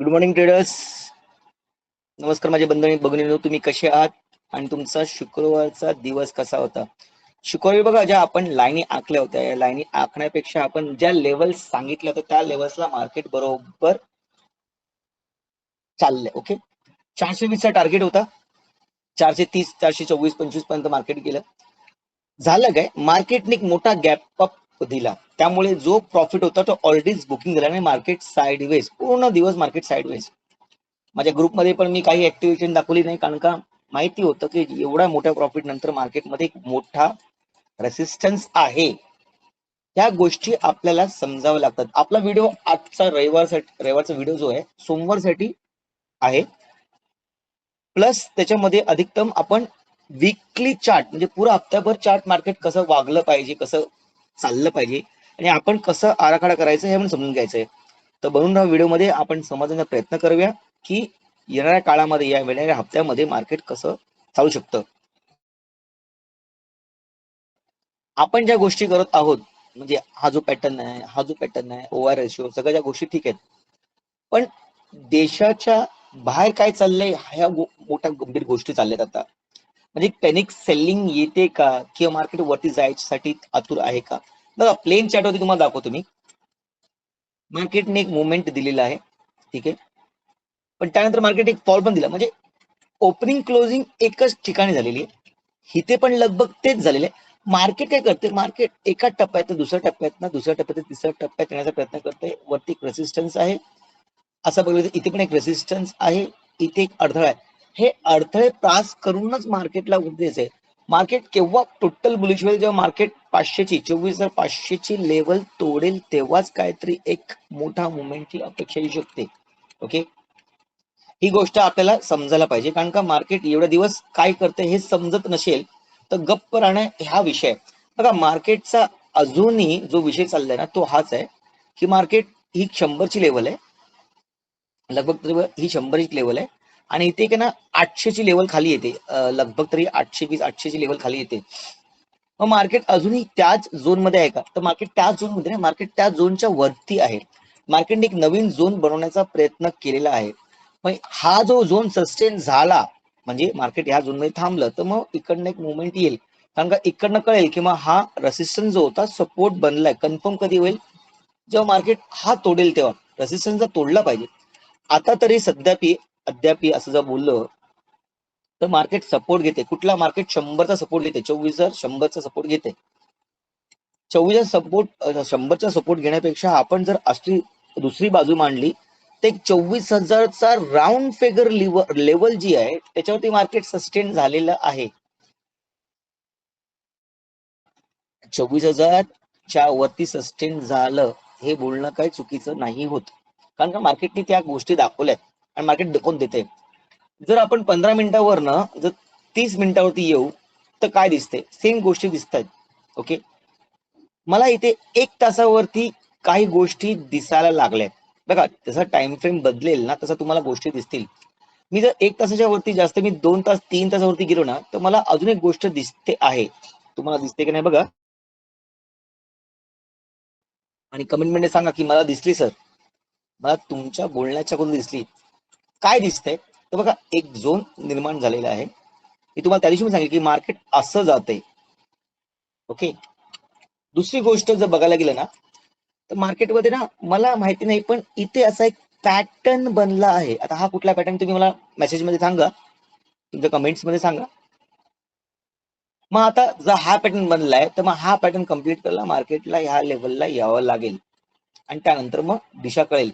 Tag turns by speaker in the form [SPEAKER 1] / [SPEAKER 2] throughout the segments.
[SPEAKER 1] Good morning traders. नमस्कार माझे बंधू भगिनींनो, तुम्ही कसे आहात आणि तुमचा शुक्रवारचा दिवस कसा होता? शुक्रवारी बघा, ज्या आपण लाईनी आखल्या होत्या, या लाईनी आखण्यापेक्षा आपण ज्या लेवल्स सांगितल्या होत्या त्या लेवल्सला मार्केट बरोबर चाललंय. ओके, 420चा टार्गेट होता, 430 424 25 पर्यंत मार्केट गेलं. झालं काय, मार्केटने एक मोठा गॅप अप दिला, त्यामुळे जो प्रॉफिट होता तो ऑलरेडीच बुकिंग झाला आणि मार्केट साइडवेज, पूर्ण दिवस मार्केट साइडवेज. माझ्या ग्रुपमध्ये पण मी काही ऍक्टिव्हिटी दाखवली नाही, कारण का माहिती होतं की एवढ्या मोठ्या प्रॉफिट नंतर मार्केटमध्ये एक मोठा रेसिस्टन्स आहे. त्या गोष्टी आपल्याला समजाव्या लागतात. आपला व्हिडिओ आजचा रविवारचा व्हिडिओ जो आहे सोमवारसाठी आहे, प्लस त्याच्यामध्ये अधिकतम आपण वीकली चार्ट म्हणजे पुरा हप्त्याभर चार्ट मार्केट कसं वागलं पाहिजे, कसं चाललं पाहिजे आणि आपण कसं आराखडा करायचं हे पण समजून घ्यायचंय. तर बनून राहा व्हिडिओमध्ये, आपण समजण्याचा प्रयत्न करूया की येणाऱ्या काळामध्ये, या येणाऱ्या हप्त्यामध्ये मार्केट कसं चालू शकतं. आपण ज्या गोष्टी करत आहोत, म्हणजे हा जो पॅटर्न आहे, हा जो पॅटर्न आहे, ओआर रेशिओ, सगळ्या ज्या गोष्टी ठीक आहेत, पण देशाच्या बाहेर काय चाललंय ह्या मोठ्या गंभीर गोष्टी चालल्यात आता. म्हणजे पॅनिक सेलिंग येते का, किंवा मार्केट वरती जायसाठी आतुर आहे का? बघा, प्लेन चार्ट वरती तुम्हाला दाखवतो मी. मार्केटने एक मुवमेंट दिलेला आहे, ठीक आहे, पण त्यानंतर मार्केट एक फॉल पण दिला. म्हणजे ओपनिंग क्लोजिंग एकच ठिकाणी झालेली आहे, इथे पण लगभग तेच झालेलं आहे. मार्केट काय करते, मार्केट एका टप्प्यात दुसऱ्या टप्प्यात ना दुसऱ्या टप्प्यात तिसऱ्या टप्प्यात येण्याचा प्रयत्न करते. वरती एक रेसिस्टन्स आहे, असं बघितलं तर इथे पण एक रेसिस्टन्स आहे, इथे एक अडथळा आहे. हे अडथळे पास करूनच मार्केटला उद्देश आहे. मार्केट केव्हा टोटल बुलिश होईल, जेव्हा मार्केट 500ची लेवल तोडेल, तेव्हाच काहीतरी एक मोठा मुवमेंटची अपेक्षा येऊ शकते. ओके, ही गोष्ट आपल्याला समजायला पाहिजे, कारण का मार्केट एवढे दिवस काय करते हे समजत नसेल तर गप्प राहणं हा विषय. बघा, मार्केटचा अजूनही जो विषय चाललाय ना तो हाच आहे की मार्केट ही 100ची लेवल आहे, लगभग ही 100ची लेवल आहे, आणि इथे का ना 800ची लेवल खाली येते, लगभग तरी 820 800ची लेवल खाली येते. मग मार्केट अजूनही त्याच झोन मध्ये आहे का, तर मार्केट त्याच झोन मध्ये नाही, मार्केट त्या झोनच्या वरती आहे. मार्केटने एक नवीन झोन बनवण्याचा प्रयत्न केलेला आहे. मग हा जो झोन सस्टेन झाला, म्हणजे मार्केट ह्या झोन मध्ये थांबलं, तर मग इकडनं एक मुवमेंट येईल, कारण का इकडनं कळेल की मग हा रेसिस्टन्स जो होता सपोर्ट बनलाय. कन्फर्म कधी होईल, जेव्हा मार्केट हा तोडेल तेव्हा. रेसिस्टन्स तोडला पाहिजे. आता तरी अद्याप असं जर बोललं तर मार्केट सपोर्ट घेते. कुठला? मार्केट 100चा सपोर्ट घेते. 24,100चा सपोर्ट घेते. 100चा सपोर्ट घेण्यापेक्षा आपण जर असली दुसरी बाजू मांडली तर 24,000चा राऊंड फिगर लेवल जी आहे त्याच्यावरती मार्केट सस्टेन झालेलं आहे. 24,000च्या वरती सस्टेन झालं हे बोलणं काही चुकीचं नाही होत, कारण का मार्केटने त्या गोष्टी दाखवल्यात आणि मार्केट दाखवून देते. जर आपण 15 मिनिटावरनं जर 30 मिनिटावरती येऊ तर काय दिसते? सेम गोष्टी दिसत आहेत. ओके, मला इथे 1 तासावरती काही गोष्टी दिसायला लागल्यात. बघा, जसा टाइम फ्रेम बदलेल ना तसं तुम्हाला गोष्टी दिसतील. मी जर 1 तासाच्या वरती जास्त, मी 2 तास 3 तासावरती गेलो ना तर मला अजून एक गोष्ट दिसते आहे. तुम्हाला दिसते की नाही बघा, आणि कमेंटमध्ये सांगा की मला दिसली सर, मला तुमच्या बोलण्याच्या कडून दिसली. काय दिसतंय? तर बघा, एक झोन निर्माण झालेला आहे. मी तुम्हाला त्या दिवशी पण सांगितलं की मार्केट असं जाते. ओके, दुसरी गोष्ट जर बघायला गेलं ना तर मार्केटमध्ये ना, मला माहिती नाही पण इथे असा एक पॅटर्न बनला आहे. आता हा कुठला पॅटर्न तुम्ही मला मेसेज मध्ये सांगा, तुमच्या कमेंट्स मध्ये सांगा. मग आता जर हा पॅटर्न बनलाय तर मग हा पॅटर्न कम्प्लीट करायला मार्केटला ह्या लेवलला यावं लागेल आणि त्यानंतर मग दिशा कळेल.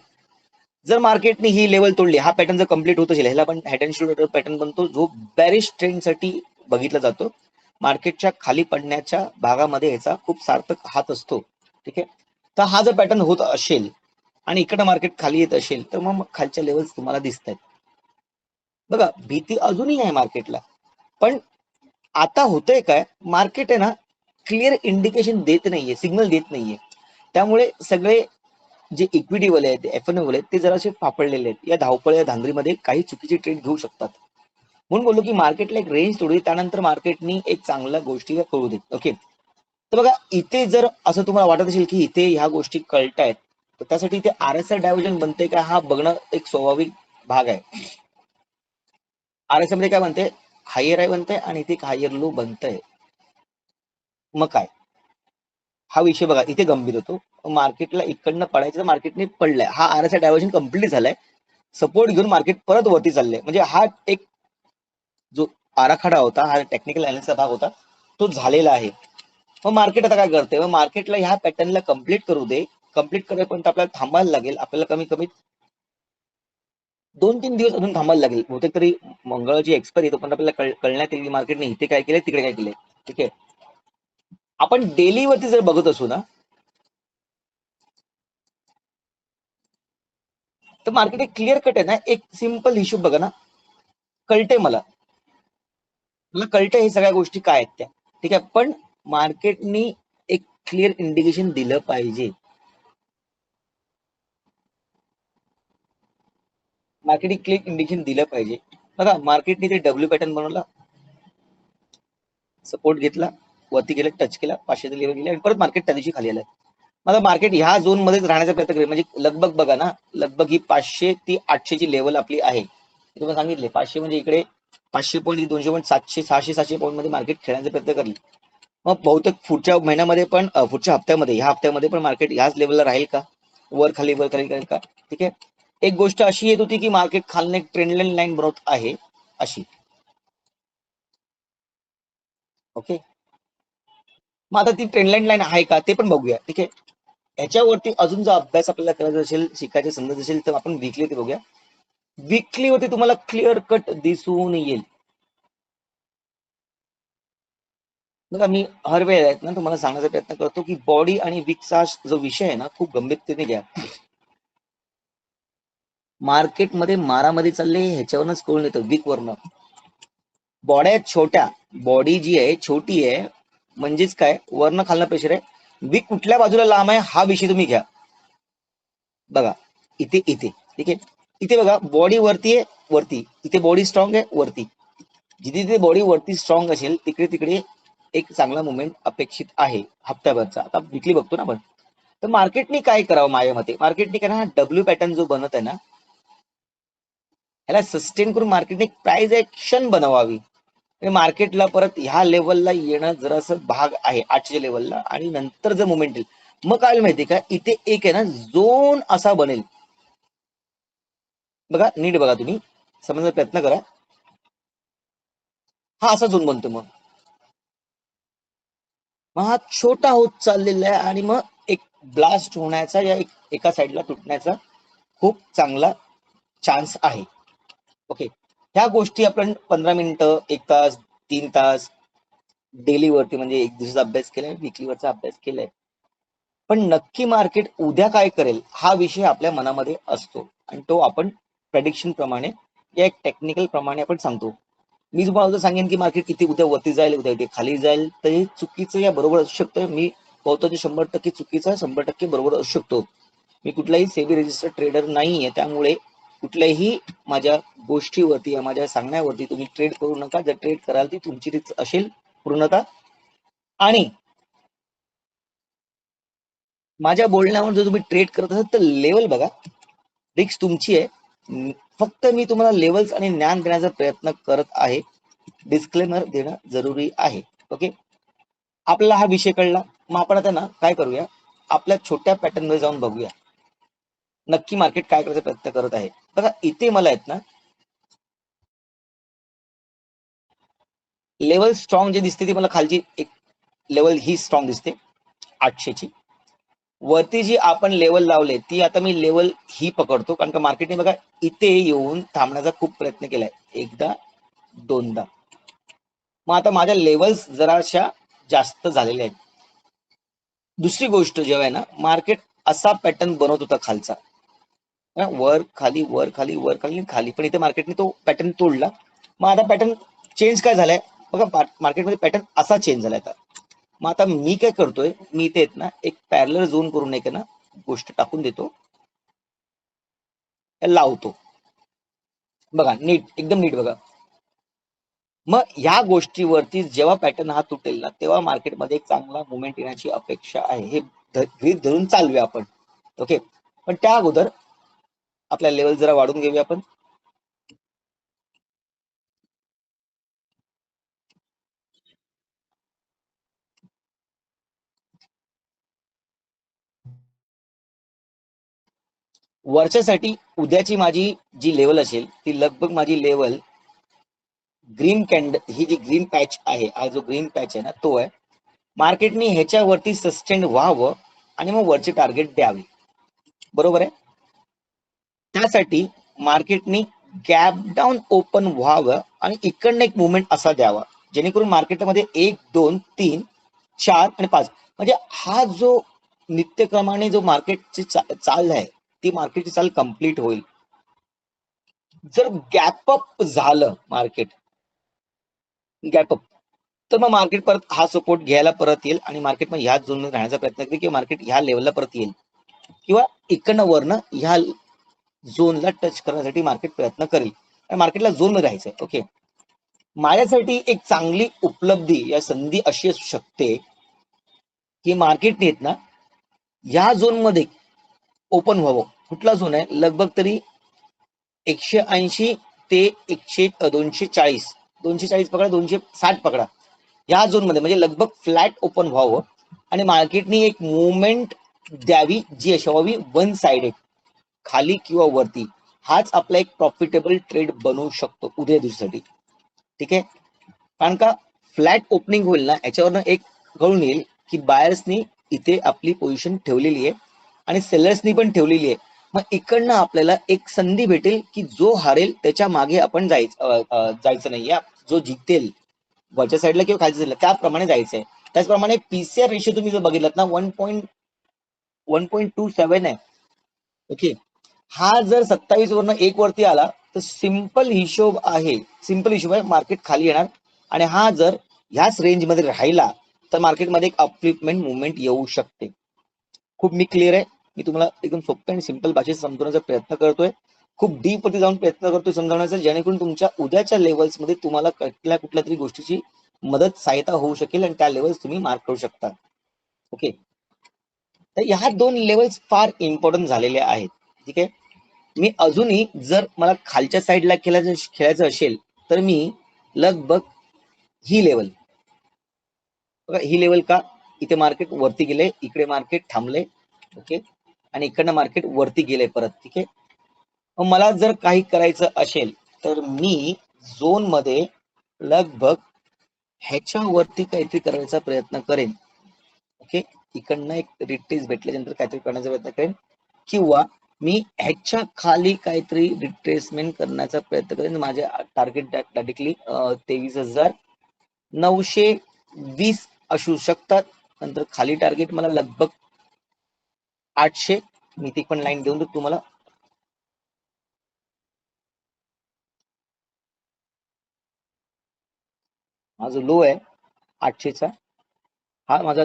[SPEAKER 1] जर मार्केटने ही लेवल तोडली, हा पॅटर्न जर कम्प्लीट होत असेल, ह्याला पण हेड अँड शोल्डर पॅटर्न बनतो, जो बॅरिश ट्रेंडसाठी बघितला जातो. मार्केटच्या खाली पडण्याच्या भागामध्ये ह्याचा खूप सार्थक हात असतो. ठीक आहे, तर हा जर पॅटर्न होत असेल आणि इकडं मार्केट खाली येत असेल तर मग खालच्या लेवल्स तुम्हाला दिसत आहेत. बघा, भीती अजूनही आहे मार्केटला, पण आता होतंय काय, मार्केट आहे ना क्लिअर इंडिकेशन देत नाहीये, सिग्नल देत नाहीये. त्यामुळे सगळे जे इक्विटी वाले आहेत, एफएनओ वाले आहेत, ते जरासे फापडलेले आहेत. या धावपळ धांदलीमध्ये काही चुकीचे ट्रेड घेऊ शकतात. म्हणून बोललो की मार्केटला एक रेंज तोडली, त्यानंतर मार्केटनी एक चांगल्या गोष्टी कळू देत. ओके, तर बघा, इथे जर असं तुम्हाला वाटत असेल की इथे ह्या गोष्टी कळतायत, तर त्यासाठी ते आरएसआय डायव्हर्जन बनते का हा बघणं एक स्वाभाविक भाग आहे. आरएसआय मध्ये काय बनते, हायर हाय बनतंय आणि इथे हायर लो बनतंय. मग काय हा विषय बघा इथे गंभीर होतो. मार्केटला इकडनं पडायचं, मार्केटने पडलाय, हा आरएसआय डायव्हर्जन कम्प्लीट झालाय, सपोर्ट घेऊन मार्केट परत वरती चाललंय. म्हणजे हा एक जो आराखडा होता, हा टेक्निकल अनालिसिसचा भाग होता, तो झालेला आहे. मग मार्केट आता काय करते, मग मार्केटला ह्या पॅटर्नला कम्प्लीट करू दे. कम्प्लीट करेपर्यंत आपल्याला थांबायला लागेल. आपल्याला कमीत कमी 2-3 दिवस अजून थांबायला लागेल. बहुतेक तरी मंगळवारची एक्सपायरी येतो, पण आपल्याला कळण्यात येईल की मार्केटने इथे काय केलंय, तिकडे काय केलंय. ठीक आहे. आपण डेली वरती जर बघत असू ना, तर मार्केट एक क्लिअर कट आहे ना, एक सिंपल हिशोब बघा ना, कळते मला कळतं हे सगळ्या गोष्टी काय आहेत त्या. ठीक आहे. पण मार्केटनी एक क्लिअर इंडिकेशन दिलं पाहिजे. मार्केटिंग क्लिअर इंडिकेशन दिलं पाहिजे. बघा मार्केटने ते डब्ल्यू पॅटर्न बनवला, सपोर्ट घेतला, वरती गेलं, टच केला, 500 लेवल गेले आणि परत मार्केट त्या दिवशी खाली आलं. मला मार्केट ह्या झोन मध्येच राहण्याचा प्रयत्न करेल. म्हणजे लगभग बघा ना, लगभग ही 500 ती 800 ची लेवल आपली आहे. तुम्हाला सांगितले 500 म्हणजे इकडे 500 पॉईंट, 200 पॉईंट, 700, 600, 700 पॉईंट मध्ये मार्केट खेळण्याचा प्रयत्न करेल. मग बहुतेक पुढच्या महिन्यामध्ये पण, पुढच्या हप्त्यामध्ये, ह्या हप्त्यामध्ये पण मार्केट ह्याच लेवलला राहील का, वर खाली करेल का. ठीक आहे. एक गोष्ट अशी येत होती की मार्केट खालने एक ट्रेंड लाईन बनवत आहे अशी. ओके. मग आता ती ट्रेंड लाईन आहे का ते पण बघूया. ठीक आहे. याच्यावरती अजून जो अभ्यास आपल्याला करायचा असेल, शिकायचे समजत असेल, तर आपण वीकली ते बघूया. वीकली वरती तुम्हाला क्लिअर कट दिसून येईल. बघा मी हर वेळ आहेत ना तुम्हाला सांगण्याचा प्रयत्न करतो की बॉडी आणि विकचा जो विषय आहे ना, खूप गंभीरतेने घ्या. मार्केटमध्ये मारामारी चालली ह्याच्यावरच कळून येतं, वीक वरनं. बॉड्या छोट्या, बॉडी जी आहे छोटी आहे, म्हणजेच काय वरनं खालनं प्रेशर आहे. वीक कुठल्या बाजूला लांब आहे हा विषय तुम्ही घ्या. बघा इथे इथे ठीक आहे. इथे बघा बॉडी वरती आहे, वरती. इथे बॉडी स्ट्रॉंग आहे, वरती. जिथे जिथे बॉडी वरती स्ट्रॉंग असेल तिकडे तिकडे एक चांगला मुवमेंट अपेक्षित आहे हप्त्याभरचा. आता विकली बघतो ना आपण. तर मार्केटने काय करावं माझ्या मते, मार्केटने काय ना, डब्ल्यू पॅटर्न जो बनत आहे ना, ह्याला सस्टेन करून मार्केटने प्राइस ऍक्शन बनवावी. मार्केटला परत ह्या लेवलला येणं जरासं भाग आहे 800 लेवलला, आणि नंतर जर मुवमेंट येईल मग काय माहितीये का, इथे एक आहे ना झोन असा बनेल. बघा नीट बघा, तुम्ही समजण्याचा प्रयत्न करा. हा असा झोन बनतो. मग हा छोटा होत चाललेला आहे आणि मग एक ब्लास्ट होण्याचा या एका साईडला तुटण्याचा खूप चांगला चान्स आहे. ओके. ह्या गोष्टी आपण 15 मिनिटं, 1 तास, 3 तास डेली वरती म्हणजे एक दिवसाचा अभ्यास केलाय, विकली वरचा अभ्यास केलाय. पण नक्की मार्केट उद्या काय करेल हा विषय आपल्या मनामध्ये असतो, आणि तो आपण प्रेडिक्शन प्रमाणे या एक टेक्निकल प्रमाणे आपण सांगतो. मी तुम्हाला सांगेन की मार्केट किती उद्या वरती जाईल, उद्या इथे खाली जाईल, तर हे चुकीचं या बरोबर असू शकतं. मी पाहतो ते 100% चुकीचा, 100% बरोबर असू शकतो. मी कुठलाही सेबी रजिस्टर्ड ट्रेडर नाहीये, त्यामुळे कुठल्याही माझ्या गोष्टीवरती या माझ्या सांगण्यावरती तुम्ही ट्रेड करू नका. जर ट्रेड कराल ती तुमची रिस्क असेल पूर्णतः. आणि माझ्या बोलण्यावर जर तुम्ही ट्रेड करत असाल तर लेवल बघा, रिस्क तुमची आहे. फक्त मी तुम्हाला लेवल्स आणि ज्ञान देण्याचा प्रयत्न करत आहे. डिस्क्लेमर देणं जरुरी आहे. ओके. आपल्याला हा विषय कळला. मग आपण आता ना काय करूया, आपल्या छोट्या पॅटर्न मध्ये जाऊन बघूया नक्की मार्केट काय करायचा प्रयत्न करत आहे. बघा इथे मला आहेत ना लेवल स्ट्रॉंग जे दिसते ती मला खालची एक लेवल ही स्ट्रॉंग दिसते 800 ची. वरती जी आपण लेवल लावले ती आता मी लेवल ही पकडतो, कारण का मार्केटने बघा इथे येऊन थांबण्याचा खूप प्रयत्न केलाय, एकदा दोनदा. मग आता माझ्या लेवल्स जराशा जास्त झालेल्या आहेत. दुसरी गोष्ट जेव्हा आहे ना, मार्केट असा पॅटर्न बनवत होता खालचा, वर खाली वर खाली वर खाली खाली, पण इथे मार्केटने तो पॅटर्न तोडला. मग आता पॅटर्न चेंज काय झालाय बघा, मार्केटमध्ये पॅटर्न असा चेंज झालाय आता. मग आता मी काय करतोय, मी इथे ना एक पॅरलर झोन करून एक ना गोष्ट टाकून देतो, लावतो. बघा नीट, एकदम नीट बघा. मग ह्या गोष्टीवरती जेव्हा पॅटर्न हा तुटेल ना, तेव्हा मार्केटमध्ये एक चांगला मुवमेंट येण्याची अपेक्षा आहे. हे गृहीत धरून चालूया आपण. ओके. पण त्या अगोदर आपल्या लेवल जरा वाढून घेऊया आपण. वर्षासाठी उद्याची माझी जी लेवल असेल ती लगभग माझी लेवल ग्रीन कॅन्डल, ही जी ग्रीन पॅच आहे, हा जो ग्रीन पॅच आहे ना तो आहे. मार्केटने ह्याच्यावरती सस्टेन व्हावं आणि मग वरचे टार्गेट द्यावे, बरोबर आहे. त्यासाठी मार्केटने गॅप डाऊन ओपन व्हावं आणि इकडनं एक मुवमेंट असा द्यावा जेणेकरून मार्केटमध्ये 1, 2, 3, 4 आणि 5 म्हणजे हा जो नित्यक्रमाने जो मार्केटची चाल आहे ती मार्केटची चाल कंप्लीट होईल. जर गॅप अप झालं मार्केट, गॅप अप, तर मग मार्केट परत हा सपोर्ट घ्यायला परत येईल आणि मार्केट मग ह्याच झोनमध्ये राहण्याचा प्रयत्न करेल किंवा मार्केट ह्या लेवलला परत येईल किंवा इकडनं वरनं ह्या झोनला टच करण्यासाठी मार्केट प्रयत्न करेल. मार्केटला झोन मध्ये राहायचंय. ओके, माझ्यासाठी एक चांगली उपलब्धी या संधी अशी असू शकते की मार्केटने ना या झोन मध्ये ओपन व्हावं. कुठला झोन आहे? लगभग तरी 180 ते 240, 240 पकडा, 260 पकडा, या झोन मध्ये म्हणजे लगभग फ्लॅट ओपन व्हावं आणि मार्केटने एक मुवमेंट द्यावी जी अशी वन साइडेड, खाली किंवा वरती. हाच आपला एक प्रॉफिटेबल ट्रेड बनवू शकतो उद्या दिवसासाठी. ठीक आहे, कारण का फ्लॅट ओपनिंग होईल ना याच्यावरनं एक कळून येईल की बायर्सनी इथे आपली पोझिशन ठेवलेली आहे आणि सेलर्सनी पण ठेवलेली आहे. मग इकडनं आपल्याला एक संधी भेटेल की जो हारेल त्याच्या मागे आपण जायचं नाहीये. जो जिंकेल वरच्या साईडला किंवा खालच्या साईडला त्याप्रमाणे जायचंय. त्याचप्रमाणे पीसीआर रेशिओ तुम्ही जर बघितलात ना 1.27 आहे. ओके, हा जर 27 वरनं 1 वरती आला तर सिंपल हिशोब आहे, मार्केट खाली येणार आणि हा जर ह्याच रेंज मध्ये राहिला तर मार्केटमध्ये एक अपफ्लिपमेंट मुवमेंट येऊ शकते. खूप मी क्लिअर आहे, मी तुम्हाला एकदम सोप्या आणि सिंपल भाषेत समजवण्याचा प्रयत्न करतोय. खूप डीप वरती जाऊन प्रयत्न करतोय समजवण्याचा, जेणेकरून तुमच्या उद्याच्या लेवल्स मध्ये तुम्हाला कुठल्या तरी गोष्टीची मदत, सहायता होऊ शकेल आणि त्या लेवल्स तुम्ही मार्क करू शकता. ओके, तर ह्या दोन लेवल्स फार इम्पॉर्टंट झालेल्या आहेत. ठीक आहे, मी अजूनही जर मला खालच्या साईडला खेळायचं असेल तर मी लगभग ही लेवल बघा, ही लेवल का इथे मार्केट वरती गेले, इकडे मार्केट थांबले. ओके, आणि इकडनं मार्केट वरती गेले परत. ठीक आहे, मग मला जर काही करायचं असेल तर मी झोन मध्ये लगभग ह्याच्यावरती काहीतरी करायचा प्रयत्न करेन. ओके, इकडनं एक रिट्रेस भेटल्यानंतर काहीतरी करण्याचा प्रयत्न करेन किंवा मी ह्याच्या खाली काहीतरी रिट्रेसमेंट करण्याचा प्रयत्न करेन. माझे टार्गेट डायरेक्टली 23,920 असू शकतात. नंतर खाली टार्गेट मला लगभग 800, मी ती पण लाईन देऊन देतो तुम्हाला. हा जो लो आहे 800चा, हा माझा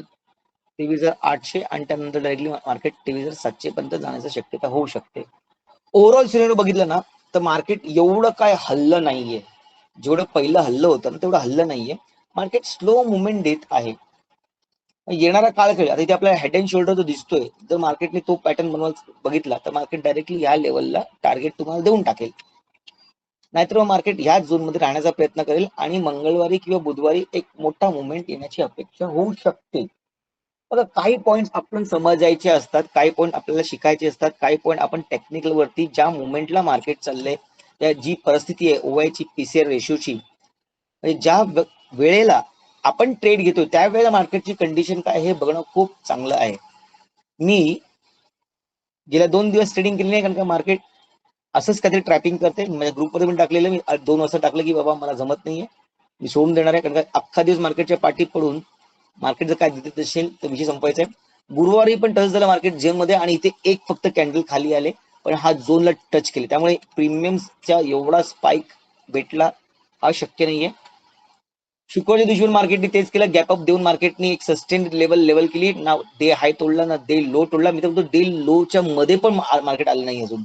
[SPEAKER 1] 23,800 आणि त्यानंतर डायरेक्टली मार्केट 23,700 पर्यंत जाण्याची शक्यता होऊ शकते. ओव्हरऑल सिनेरिओ बघितलं ना तर मार्केट एवढं काय हल्लं नाहीये, जेवढं पहिलं हल्लं होतं ना तेवढं हल्लं नाहीये. मार्केट स्लो मुवमेंट देत आहे. येणारा काळ खेळ आता इथे आपल्याला हेड अँड शोल्डर जो दिसतोय, जर मार्केटने तो पॅटर्न बघितला तर मार्केट डायरेक्टली या लेवलला टार्गेट तुम्हाला देऊन टाकेल. नाहीतर मग मार्केट ह्याच झोन मध्ये राहण्याचा प्रयत्न करेल आणि मंगळवारी किंवा बुधवारी एक मोठा मुवमेंट येण्याची अपेक्षा होऊ शकते. बघा, काही पॉईंट आपण समजायचे असतात, काही पॉईंट आपल्याला शिकायचे असतात, काही पॉईंट आपण टेक्निकल वरती ज्या मुवमेंटला मार्केट चाललंय, त्या जी परिस्थिती आहे ओवायची, पीसीआर रेशोची, म्हणजे ज्या वेळेला आपण ट्रेड घेतोय त्यावेळेला मार्केटची कंडिशन काय हे बघणं खूप चांगलं आहे. मी गेल्या 2 दिवस ट्रेडिंग केली नाही, कारण का मार्केट असंच काहीतरी ट्रॅपिंग करते. माझ्या ग्रुपमध्ये पण टाकलेलं, मी 2 वाजता टाकलं की बाबा मला जमत नाहीये, मी सोडून देणार आहे, कारण का अख्खा दिवस मार्केटच्या पाठी पडून मार्केट जर काय देत असेल तर विषय संपवायचा आहे. गुरुवारी पण टच झालं मार्केट झोन मध्ये आणि इथे एक फक्त कॅन्डल खाली आले, पण हा झोनला टच केले, त्यामुळे प्रीमियमच्या एवढा स्पाइक भेटला हा शक्य नाहीये. शुक्रवारच्या दिवशी मार्केटने तेच केलं, गॅपअप देऊन मार्केटने एक सस्टेन लेवल केली ना. डे हाय तोडला ना डे लो तोडला. मी तर म्हणतो डे लोच्या मध्ये पण मार्केट आलं नाही अजून.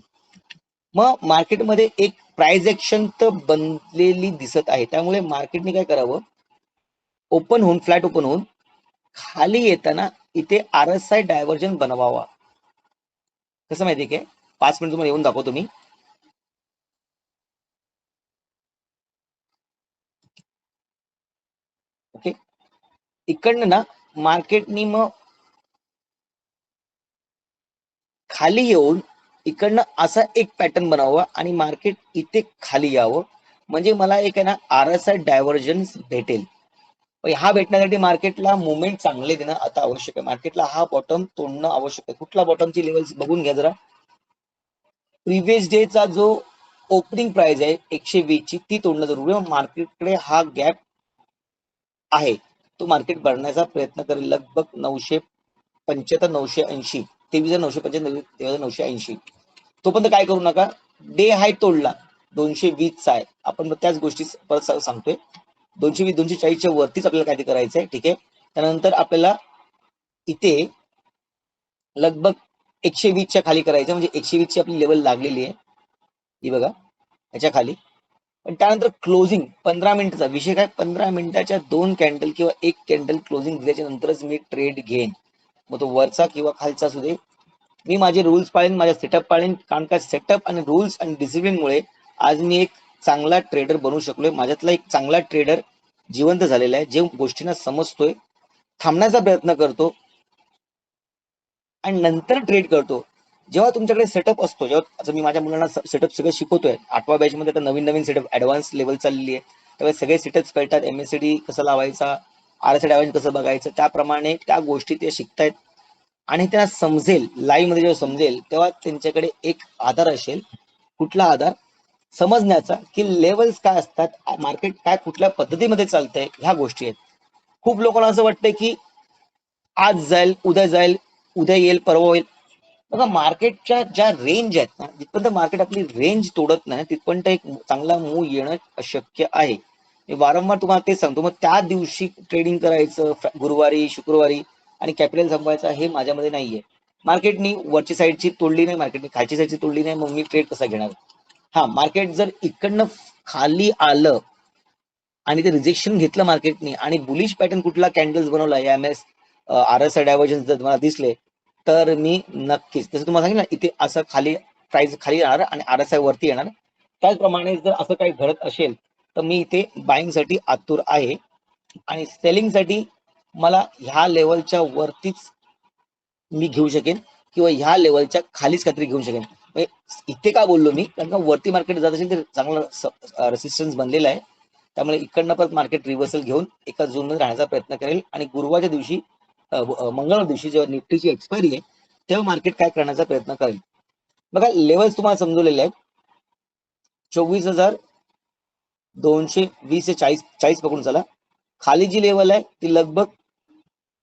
[SPEAKER 1] मग मार्केटमध्ये एक प्राइस ऍक्शन तर बनलेली दिसत आहे. त्यामुळे मार्केटने काय करावं, ओपन होऊन, फ्लॅट ओपन होऊन, खाली येताना इथे आरएसआय डायव्हर्जन बनवावा. कसं माहितीये काय, 5 मिनिट तुम्हाला येऊन दाखवतो मी. ओके, इकडनं ना मार्केटनी मग खाली येऊन इकडनं असा एक पॅटर्न बनावं आणि मार्केट इथे खाली यावं, म्हणजे मला एक आहे ना RSI डायव्हर्जन्स भेटेल. हा भेटण्यासाठी मार्केटला मुवमेंट चांगले देणं आता आवश्यक आहे. मार्केटला हा बॉटम तोडणं आवश्यक आहे. कुठला बॉटमची लेवल्स बघून घ्या जरा. प्रिव्हियस डेचा जो ओपनिंग प्राइस आहे 120 ची, ती तोडणं जरुरी आहे. मार्केटकडे हा गॅप आहे, तो मार्केट भरण्याचा प्रयत्न करेल लगभग 975 980, 23,995 980. तोपर्यंत काय करू नका. डे हाय तोडला 220 चा आहे, आपण त्याच गोष्टी परत सांगतोय. 220 240च्या वरतीच आपल्याला काहीतरी करायचंय. ठीक आहे, त्यानंतर आपल्याला इथे लगभग 120 च्या खाली करायचं, म्हणजे 120 ची आपली लेवल लागलेली आहे ही बघा, याच्या खाली. पण त्यानंतर क्लोजिंग 15 मिनिटाचा विषय काय, 15 मिनिटाच्या 2 कॅन्डल किंवा 1 कॅन्डल क्लोजिंग दिल्याच्या नंतरच मी ट्रेड घेईन, मग तो वरचा किंवा खालचा असू दे. मी माझे रूल्स पाळीन, माझा सेटअप पाळीन, कारण का सेटअप आणि रूल्स आणि डिसिप्लिनमुळे आज मी एक चांगला ट्रेडर बनू शकलोय. माझ्यातला एक चांगला ट्रेडर जिवंत झालेला आहे, जे गोष्टींना समजतोय, थांबण्याचा प्रयत्न करतो आणि नंतर ट्रेड करतो. जेव्हा तुमच्याकडे सेटअप असतो, जेव्हा मी माझ्या मुलांना सेटअप सगळं शिकवतोय, 8व्या बॅच मध्ये आता नवीन नवीन सेटअप ऍडव्हान्स लेवल चाललेली आहे, त्यावेळेस सगळे सेटअप्स कळतात. MACD कसं लावायचा, RSI डायव्हर्जन कसं बघायचं, त्याप्रमाणे त्या गोष्टी ते शिकतायत आणि त्यांना समजेल. लाईव्ह मध्ये जेव्हा समजेल तेव्हा त्यांच्याकडे एक आधार असेल. कुठला आधार, समजण्याचा की लेवल्स काय असतात, मार्केट काय कुठल्या पद्धतीमध्ये चालतंय, ह्या गोष्टी आहेत. खूप लोकांना असं वाटतं की आज जाईल, उद्या जाईल, उद्या येईल, परवा होईल. बघा, मार्केटच्या ज्या रेंज आहेत ना, जिथपर्यंत मार्केट आपली रेंज तोडत नाही तिथपर्यंत एक चांगला मूव येणं अशक्य आहे. मी वारंवार तुम्हाला तेच सांगतो. मग त्या दिवशी ट्रेडिंग करायचं गुरुवारी शुक्रवारी आणि कॅपिटल संपवायचा, हे माझ्यामध्ये नाहीये. मार्केटनी वरची साईडची तोडली नाही, मार्केटनी खालची साईडची तोडली नाही, मग मी ट्रेड कसा घेणार. हा, मार्केट जर इकडनं खाली आलं आणि ते रिजेक्शन घेतलं मार्केटनी आणि बुलिश पॅटर्न कुठला कॅन्डल्स बनवला, RSI डायव्हर्जन जर तुम्हाला दिसले, तर मी नक्कीच जसं तुम्हाला सांगितलं इथे असं खाली प्राइस खाली येणार आणि RSI वरती येणार. त्याचप्रमाणे जर असं काही घडत असेल तर मी इथे बाईंग साठी आतुर आहे आणि सेलिंग साठी मला ह्या लेवलच्या वरतीच मी घेऊ शकेन किंवा ह्या लेवलच्या खालीच काहीतरी घेऊ शकेन. इथे का बोललो मी, कारण का वरती मार्केट जात असेल तर चांगला रेसिस्टन्स बनलेला आहे. त्यामुळे इकडनं परत मार्केट रिव्हर्सल घेऊन एका झोन मध्ये राहण्याचा प्रयत्न करेल आणि गुरुवारच्या दिवशी मंगळवार दिवशी जेव्हा निफ्टीची एक्सपायरी आहे तेव्हा मार्केट काय करण्याचा प्रयत्न करेल. बघा, लेवल्स तुम्हाला समजवलेले आहेत. 24,220 ते 40 पकडून चला. खाली जी लेवल आहे ती लगभग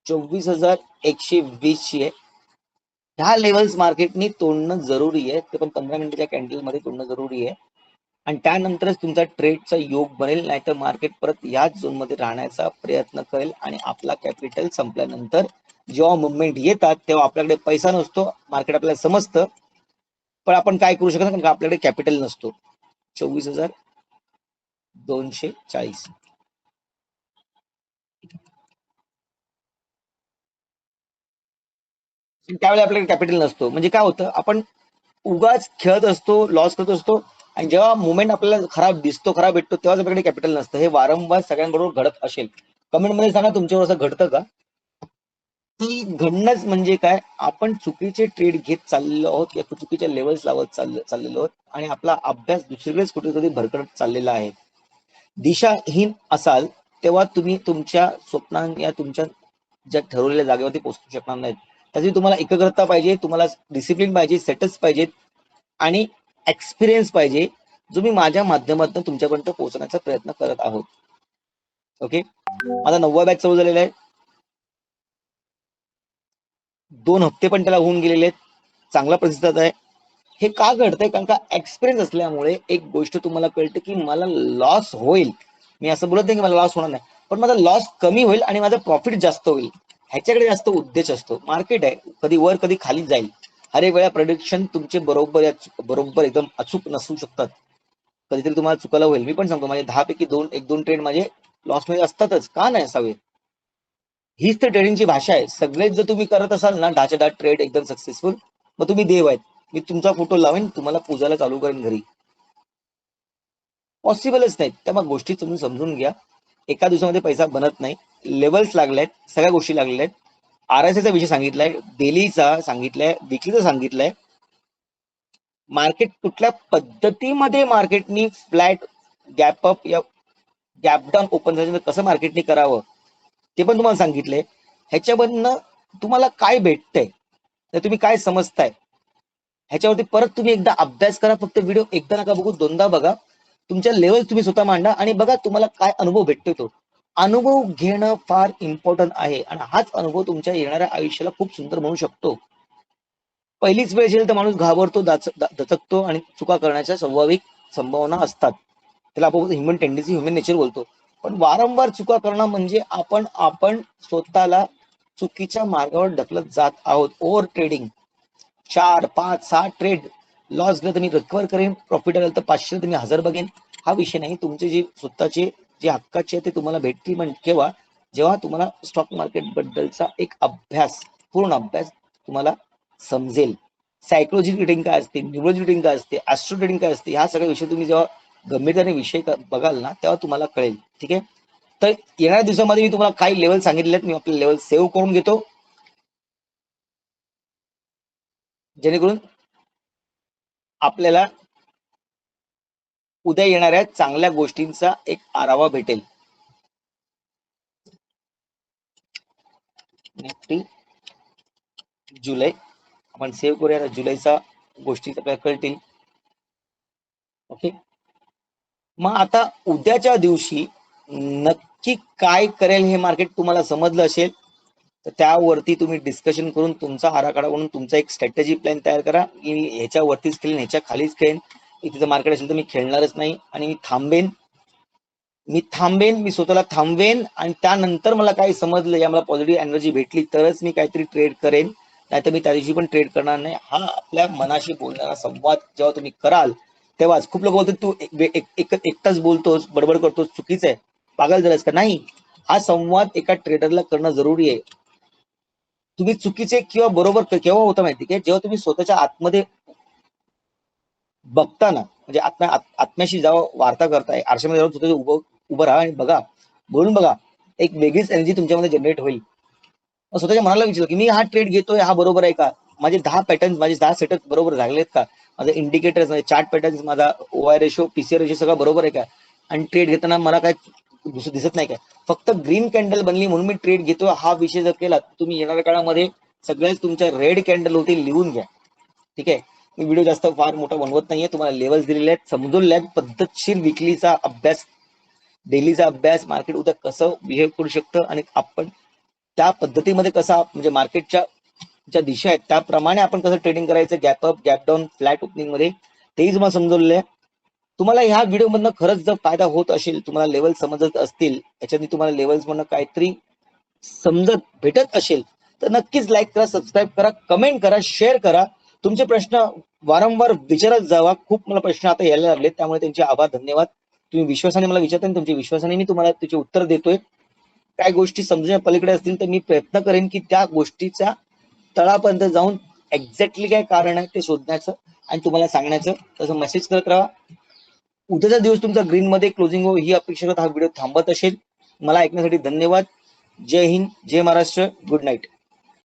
[SPEAKER 1] 24,120 ची आहे. ह्या लेवल्स मार्केटनी तोडणं जरुरी आहे, ते पण 15 मिनिटाच्या कॅन्डल मध्ये तोडणं जरुरी आहे आणि त्यानंतरच तुमचा ट्रेडचा योग बनेल. नाहीतर मार्केट परत याच झोन मध्ये राहण्याचा प्रयत्न करेल आणि आपला कॅपिटल संपल्यानंतर जेव्हा मुवमेंट येतात तेव्हा आपल्याकडे पैसा नसतो, मार्केट आपल्याला समजतं, पण आपण काय करू शकत नाही, आपल्याकडे कॅपिटल नसतो. 24,240 त्यावेळी आपल्याकडे कॅपिटल नसतो. म्हणजे काय होतं, आपण उगाच खेळत असतो, लॉस करत असतो आणि जेव्हा मुवमेंट आपल्याला खराब दिसतो, खराब भेटतो, तेव्हाच आपल्याकडे कॅपिटल नसतं. हे वारंवार सगळ्यांबरोबर घडत असेल. कमेंट मध्ये सांगा तुमच्यावर असं घडतं का. ती घडणंच म्हणजे काय, आपण चुकीचे ट्रेड घेत चाललेलो आहोत किंवा चुकीच्या लेवल्स लावत चाललेलो आहोत आणि आपला अभ्यास दुसरीकडेच कुठेतरी भरकटत चाललेला आहे. दिशाहीन असाल तेव्हा तुम्ही तुमच्या स्वप्नां या तुमच्या ज्या ठरवलेल्या जागेवरती पोहोचू शकणार नाहीत. त्यासाठी तुम्हाला एकाग्रता पाहिजे, तुम्हाला डिसिप्लिन पाहिजे, सेटअप्स पाहिजेत आणि एक्सपिरियन्स पाहिजे, जो मी माझ्या माध्यमातून तुमच्यापर्यंत पोहोचण्याचा प्रयत्न करत आहोत. ओके, माझा 9वा बॅच चालू झालेला आहे. 2 हप्ते पण त्याला होऊन गेलेले आहेत, चांगला प्रतिसाद आहे. हे का घडतंय, कारण का एक्सपिरियन्स असल्यामुळे एक गोष्ट तुम्हाला कळते की मला लॉस होईल. मी असं बोलत नाही की मला लॉस होणार नाही, पण माझा लॉस कमी होईल आणि माझा प्रॉफिट जास्त होईल, ह्याच्याकडे जास्त उद्देश असतो. मार्केट आहे, कधी वर कधी खाली जाईल. हर एक वेळा प्रेडिक्शन तुमचे बरोबर एकदम अचूक नसू शकतात. कधीतरी तुम्हाला चुकायला होईल. मी पण सांगतो, माझे 10 पैकी 1-2 ट्रेड माझे लॉस मध्ये असतातच, का नाही असावे. हीच तर ट्रेडिंगची भाषा आहे. सगळेच जर तुम्ही करत असाल ना डाच्या डाट ट्रेड एकदम सक्सेसफुल, मग तुम्ही देव आहेत. मी तुमचा फोटो लावेन, तुम्हाला पूजाला चालू करेन घरी. पॉसिबलच नाही. त्यामुळे गोष्टी तुम्ही समजून घ्या. एका दिवसामध्ये पैसा बनत नाही. लेवल्स लागले आहेत, सगळ्या गोष्टी लागलेल्या आहेत. RSIचा विषय सांगितलाय, डेलीचा सांगितलाय, विकलीचा सांगितलंय. मार्केट कुठल्या पद्धतीमध्ये मार्केटनी फ्लॅट गॅप अप या गॅप डाऊन ओपन झाल्यानंतर कसं मार्केटनी करावं ते पण तुम्हाला सांगितलंय. ह्याच्यामधनं तुम्हाला काय भेटतंय, तर तुम्ही काय समजताय ह्याच्यावरती परत तुम्ही एकदा अभ्यास करा. फक्त व्हिडिओ एकदा नका बघू, दोनदा बघा. तुमच्या लेवल तुम्ही स्वतः मांडा आणि बघा तुम्हाला काय अनुभव भेटतोय. तो अनुभव घेणं फार इम्पॉर्टंट आहे आणि हाच अनुभव तुमच्या येणाऱ्या आयुष्याला खूप सुंदर म्हणू शकतो. पहिलीच वेळ असेल तर माणूस घाबरतो, दचकतो आणि चुका करण्याच्या स्वाभाविक संभावना असतात. त्याला आपण ह्युमन टेंडन्सी, ह्युमन नेचर बोलतो. पण वारंवार चुका करणं म्हणजे आपण स्वतःला चुकीच्या मार्गावर ढकलत जात आहोत. ओव्हर ट्रेडिंग, 4, 5, 6 ट्रेड लॉस गेलं तर मी रिकवर करेन, प्रॉफिट आलं तर 500 तर मी 1000 बघेन. हा विषय नाही. तुमचे जे स्वतःचे जे हक्काचे आहे ते तुम्हाला भेटतील. पण केव्हा, जेव्हा तुम्हाला स्टॉक मार्केट बद्दलचा एक अभ्यास, पूर्ण अभ्यास तुम्हाला समजेल. सायकोलॉजी ट्रेडिंग काय असते, न्यूरोलॉजी ट्रेडिंग काय असते, ऍस्ट्रो ट्रेडिंग काय असते, ह्या सगळ्या विषय तुम्ही जेव्हा गंभीरतेने विषय बघाल ना, तेव्हा तुम्हाला कळेल. ठीक आहे. तर येणाऱ्या दिवसामध्ये मी तुम्हाला काही लेवल सांगितले आहेत. मी आपले लेवल सेव्ह करून घेतो, जेणेकरून आपल्याला उद्या येणाऱ्या चांगल्या गोष्टींचा एक आढावा भेटेल. निफ्टी जुलै आपण सेव्ह करूया. जुलैचा गोष्टी आपल्याला कळतील. ओके. मग आता उद्याच्या दिवशी नक्की काय करेल हे मार्केट तुम्हाला समजलं असेल, तर त्यावरती तुम्ही डिस्कशन करून तुमचा आराखडा म्हणून तुमचा एक स्ट्रॅटेजी प्लॅन तयार करा. की ह्याच्यावरतीच खेळेन, ह्याच्या खालीच खेळेन, इथे मार्केट असेल तर मी खेळणारच नाही आणि मी स्वतःला थांबवेन आणि त्यानंतर मला काही समजलं, या मला पॉझिटिव्ह एनर्जी भेटली तरच मी काहीतरी ट्रेड करेन, नाहीतर मी त्या दिवशी पण ट्रेड करणार नाही. हा आपल्या मनाशी बोलणारा संवाद जेव्हा तुम्ही कराल तेव्हाच. खूप लोक बोलतात तू एकटाच बोलतोस, बडबड करतोस, चुकीचं आहे, पागल झालास का? नाही. हा संवाद एका ट्रेडरला करणं जरुरी आहे. तुम्ही चुकीचे किंवा बरोबर केव्हा होतं माहिती की जेव्हा तुम्ही स्वतःच्या आतमध्ये बघता ना, म्हणजे आत्म्याशी जेव्हा वार्ता करताय, आरशामध्ये जाऊन स्वतः उभं राहा आणि बघा, बोलून बघा, एक वेगळीच एनर्जी तुमच्यामध्ये जनरेट होईल. स्वतःच्या मनाला विचार की मी हा ट्रेड घेतोय, हा बरोबर आहे का? माझे 10 पॅटर्न, माझे 10 सेटअप बरोबर झालेत का? माझे इंडिकेटर्स, माझे चार्ट पॅटर्न, माझा ओआय रेशो, पीसीआर रेशो सगळं बरोबर आहे का? आणि ट्रेड घेताना मला काय दिसत नाही काय? फक्त ग्रीन कॅन्डल बनली म्हणून मी ट्रेड घेतोय हा विषय जर केला, तुम्ही येणाऱ्या काळामध्ये सगळ्याच तुमच्या रेड कॅन्डल होतील. लिहून घ्या. ठीक आहे. मी व्हिडिओ जास्त फार मोठा बनवत नाहीये. तुम्हाला लेवल्स दिलेले आहेत, समजून पद्धतशीर विकलीचा अभ्यास, डेलीचा अभ्यास, मार्केट उद्या कसं बिहेव करू शकतं आणि आपण त्या पद्धतीमध्ये कसा, म्हणजे मार्केटच्या ज्या दिशा आहेत त्याप्रमाणे आपण कसं ट्रेडिंग करायचं, gap up, gap down, flat opening मध्ये, तेही तुम्हाला समजवलेलं आहे. तुम्हाला ह्या व्हिडिओ मधनं खरंच जर फायदा होत असेल, तुम्हाला लेवल समजत असतील, याच्याने तुम्हाला लेवल्स मधनं काहीतरी समजत भेटत असेल, तर नक्कीच लाईक करा, सबस्क्राईब करा, कमेंट करा, शेअर करा. तुमचे प्रश्न वारंवार विचारत जावा. खूप मला प्रश्न आता यायला लागले, त्यामुळे त्यांचे आभार, धन्यवाद. तुम्ही विश्वासाने मला विचारता आणि तुमच्या विश्वासाने मी तुम्हाला त्याचे उत्तर देतोय. काय गोष्टी समजण्या पलीकडे असतील तर मी प्रयत्न करेन की त्या गोष्टीच्या तळापर्यंत जाऊन एक्झॅक्टली काय कारण आहे ते शोधण्याचं आणि तुम्हाला सांगण्याचं. तसं मेसेज करत राहा. उद्याचा दिवस तुमचा ग्रीन मध्ये क्लोजिंग हो ही अपेक्षा करत हा व्हिडिओ थांबत असेल. मला ऐकण्यासाठी धन्यवाद. जय हिंद, जय महाराष्ट्र, गुड नाईट.